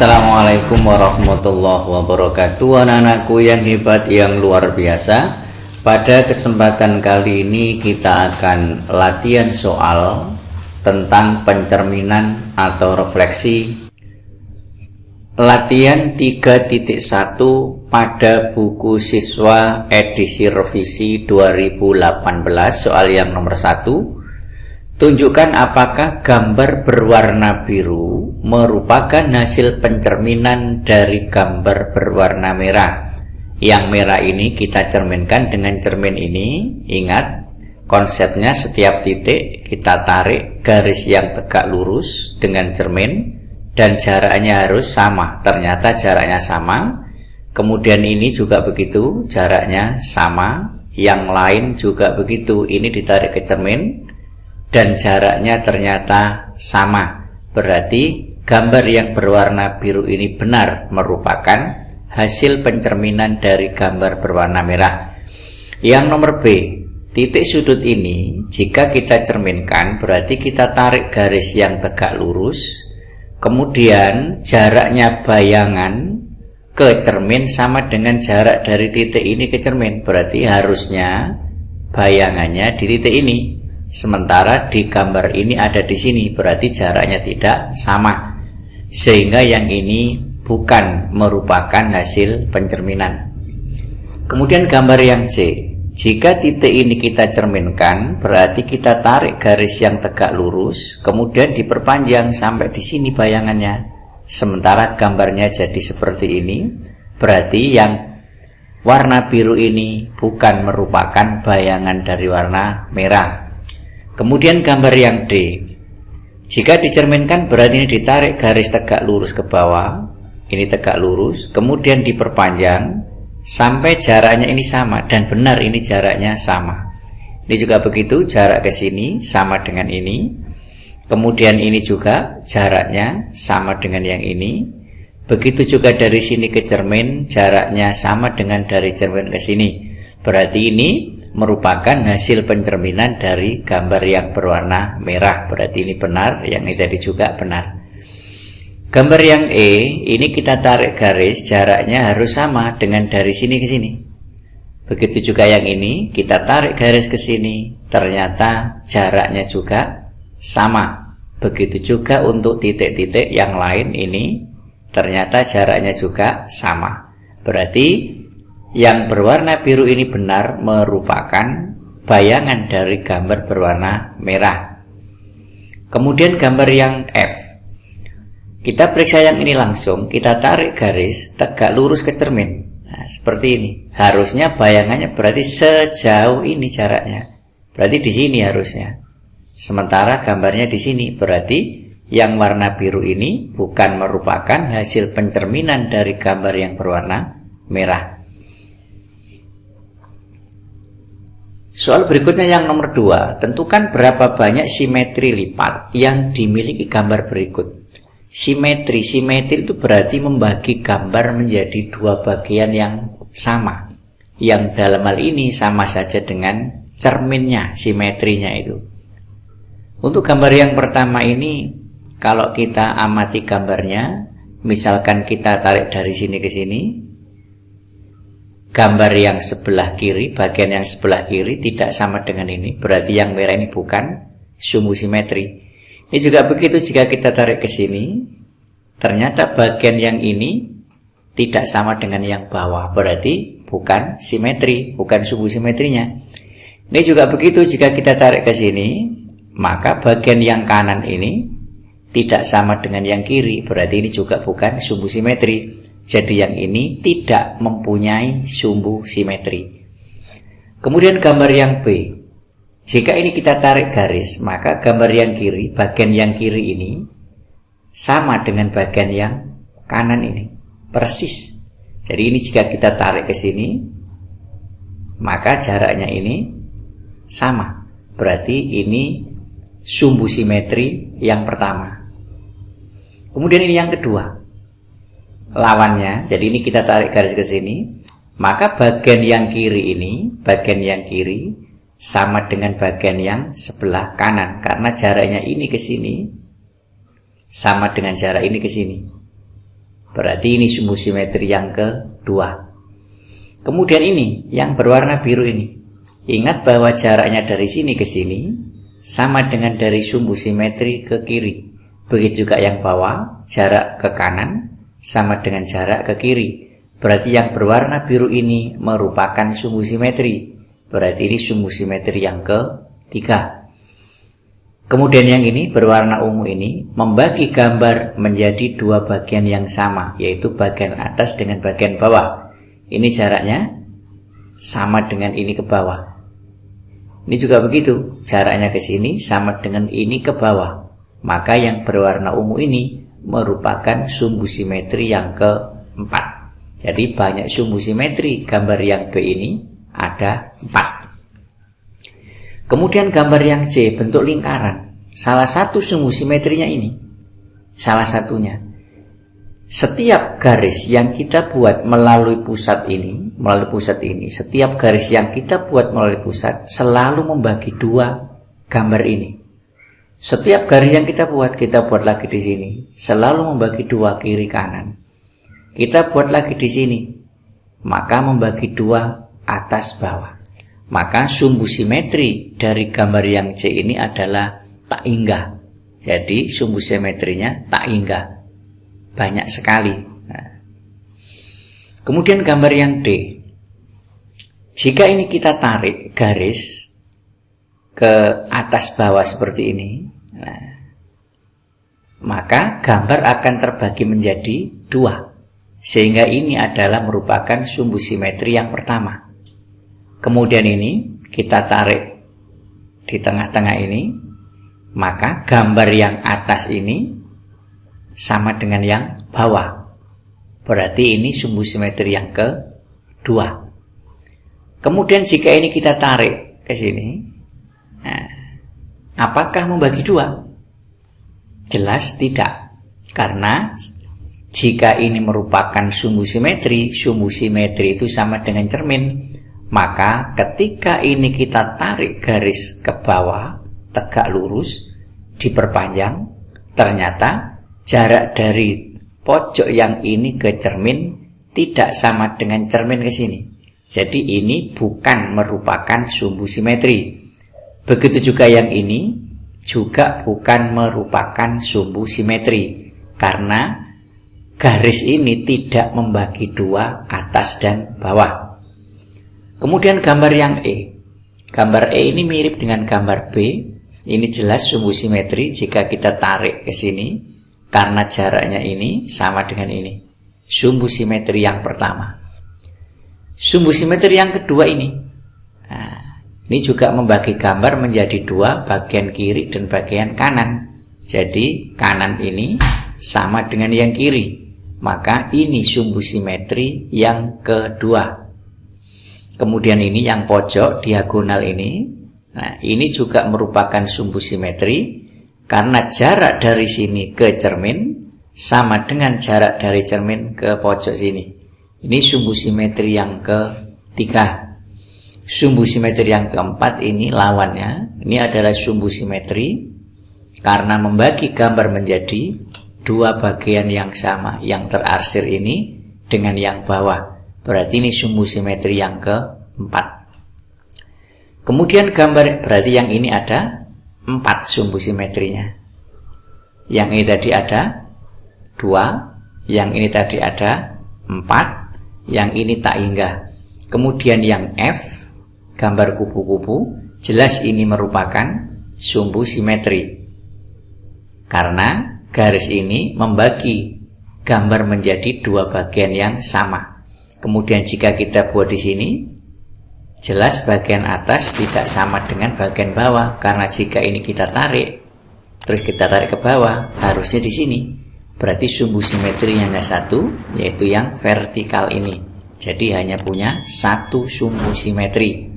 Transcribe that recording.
Assalamualaikum warahmatullahi wabarakatuh. Anak-anakku yang hebat, yang luar biasa. Pada kesempatan kali ini kita akan latihan soal tentang pencerminan atau refleksi. Latihan 3.1 pada buku siswa edisi revisi 2018, soal yang nomor 1. Tunjukkan apakah gambar berwarna biru merupakan hasil pencerminan dari gambar berwarna merah. Yang merah ini kita cerminkan dengan cermin ini. Ingat, konsepnya setiap titik kita tarik garis yang tegak lurus dengan cermin dan jaraknya harus sama. Ternyata jaraknya sama. Kemudian ini juga begitu, jaraknya sama. Yang lain juga begitu, ini ditarik ke cermin dan jaraknya ternyata sama. Berarti gambar yang berwarna biru ini benar merupakan hasil pencerminan dari gambar berwarna merah. Yang nomor B, titik sudut ini jika kita cerminkan berarti kita tarik garis yang tegak lurus, kemudian jaraknya bayangan ke cermin sama dengan jarak dari titik ini ke cermin. Berarti harusnya bayangannya di titik ini. Sementara di gambar ini ada di sini, berarti jaraknya tidak sama. Sehingga yang ini bukan merupakan hasil pencerminan. Kemudian gambar yang C. Jika titik ini kita cerminkan, berarti kita tarik garis yang tegak lurus, kemudian diperpanjang sampai di sini bayangannya. Sementara gambarnya jadi seperti ini, berarti yang warna biru ini bukan merupakan bayangan dari warna merah. Kemudian gambar yang D, jika dicerminkan berarti ini ditarik garis tegak lurus ke bawah, ini tegak lurus, kemudian diperpanjang sampai jaraknya ini sama, dan benar ini jaraknya sama. Ini juga begitu, jarak ke sini sama dengan ini, kemudian ini juga jaraknya sama dengan yang ini. Begitu juga dari sini ke cermin, jaraknya sama dengan dari cermin ke sini. Berarti ini merupakan hasil pencerminan dari gambar yang berwarna merah. Berarti ini benar, yang ini tadi juga benar. Gambar yang E, ini kita tarik garis, jaraknya harus sama dengan dari sini ke sini. Begitu juga yang ini, kita tarik garis ke sini, ternyata jaraknya juga sama. Begitu juga untuk titik-titik yang lain ini, ternyata jaraknya juga sama. Berarti yang berwarna biru ini benar merupakan bayangan dari gambar berwarna merah. Kemudian gambar yang F, kita periksa yang ini langsung, kita tarik garis tegak lurus ke cermin. Nah, seperti ini. Harusnya bayangannya berarti sejauh ini jaraknya. Berarti di sini harusnya. Sementara gambarnya di sini, berarti yang warna biru ini bukan merupakan hasil pencerminan dari gambar yang berwarna merah. Soal berikutnya yang nomor 2, tentukan berapa banyak simetri lipat yang dimiliki gambar berikut. Simetri itu berarti membagi gambar menjadi dua bagian yang sama, yang dalam hal ini sama saja dengan cerminnya, simetrinya itu. Untuk gambar yang pertama ini, kalau kita amati gambarnya, misalkan kita tarik dari sini ke sini, gambar yang sebelah kiri, bagian yang sebelah kiri tidak sama dengan ini, berarti yang merah ini bukan sumbu simetri. Ini juga begitu, jika kita tarik ke sini, ternyata bagian yang ini tidak sama dengan yang bawah, berarti bukan simetri, bukan sumbu simetrinya. Ini juga begitu, jika kita tarik ke sini, maka bagian yang kanan ini tidak sama dengan yang kiri, berarti ini juga bukan sumbu simetri. Jadi yang ini tidak mempunyai sumbu simetri. Kemudian gambar yang B, jika ini kita tarik garis, maka gambar yang kiri, bagian yang kiri ini sama dengan bagian yang kanan ini, persis. Jadi ini jika kita tarik ke sini, maka jaraknya ini sama. Berarti ini sumbu simetri yang pertama. Kemudian ini yang kedua, lawannya. Jadi ini kita tarik garis ke sini, maka bagian yang kiri ini, bagian yang kiri sama dengan bagian yang sebelah kanan, karena jaraknya ini ke sini sama dengan jarak ini ke sini. Berarti ini sumbu simetri yang kedua. Kemudian ini yang berwarna biru ini. Ingat bahwa jaraknya dari sini ke sini sama dengan dari sumbu simetri ke kiri. Begitu juga yang bawah, jarak ke kanan sama dengan jarak ke kiri. Berarti yang berwarna biru ini merupakan sumbu simetri. Berarti ini sumbu simetri yang ketiga. Kemudian yang ini berwarna ungu ini membagi gambar menjadi dua bagian yang sama, yaitu bagian atas dengan bagian bawah. Ini jaraknya sama dengan ini ke bawah. Ini juga begitu, jaraknya ke sini sama dengan ini ke bawah. Maka yang berwarna ungu ini merupakan sumbu simetri yang keempat. Jadi banyak sumbu simetri gambar yang B ini ada 4. Kemudian gambar yang C bentuk lingkaran. Salah satu sumbu simetrinya ini. Salah satunya. Setiap garis yang kita buat melalui pusat ini, setiap garis yang kita buat melalui pusat selalu membagi dua gambar ini. Setiap garis yang kita buat lagi di sini, selalu membagi dua kiri kanan. Kita buat lagi di sini, maka membagi dua atas bawah. Maka sumbu simetri dari gambar yang C ini adalah tak inggah. Jadi sumbu simetrinya tak inggah. Banyak sekali. Nah. Kemudian gambar yang D. Jika ini kita tarik garis ke atas bawah seperti ini, nah, maka gambar akan terbagi menjadi dua. Sehingga ini adalah merupakan sumbu simetri yang pertama. Kemudian ini kita tarik di tengah-tengah ini, maka gambar yang atas ini sama dengan yang bawah. Berarti ini sumbu simetri yang kedua. Kemudian jika ini kita tarik ke sini, nah, apakah membagi dua? Jelas tidak. Karena jika ini merupakan sumbu simetri itu sama dengan cermin. Maka ketika ini kita tarik garis ke bawah, tegak lurus, diperpanjang, ternyata jarak dari pojok yang ini ke cermin tidak sama dengan cermin ke sini. Jadi ini bukan merupakan sumbu simetri. Begitu juga yang ini juga bukan merupakan sumbu simetri. Karena garis ini tidak membagi dua atas dan bawah. Kemudian gambar yang E. Gambar E ini mirip dengan gambar B. Ini jelas sumbu simetri jika kita tarik ke sini. Karena jaraknya ini sama dengan ini. Sumbu simetri yang pertama. Sumbu simetri yang kedua ini. Nah, ini juga membagi gambar menjadi dua, bagian kiri dan bagian kanan. Jadi kanan ini sama dengan yang kiri. Maka ini sumbu simetri yang kedua. Kemudian ini yang pojok diagonal ini. Nah, ini juga merupakan sumbu simetri karena jarak dari sini ke cermin sama dengan jarak dari cermin ke pojok sini. Ini sumbu simetri yang ketiga. Sumbu simetri yang keempat ini lawannya. Ini adalah sumbu simetri karena membagi gambar menjadi dua bagian yang sama. Yang terarsir ini dengan yang bawah. Berarti ini sumbu simetri yang keempat. Kemudian gambar, berarti yang ini ada 4 sumbu simetrinya. Yang ini tadi ada 2, yang ini tadi ada 4, yang ini tak inggah. Kemudian yang F, gambar kupu-kupu, jelas ini merupakan sumbu simetri. Karena garis ini membagi gambar menjadi dua bagian yang sama. Kemudian jika kita buat di sini, jelas bagian atas tidak sama dengan bagian bawah. Karena jika ini kita tarik, terus kita tarik ke bawah, harusnya di sini. Berarti sumbu simetri hanya satu, yaitu yang vertikal ini. Jadi hanya punya satu sumbu simetri.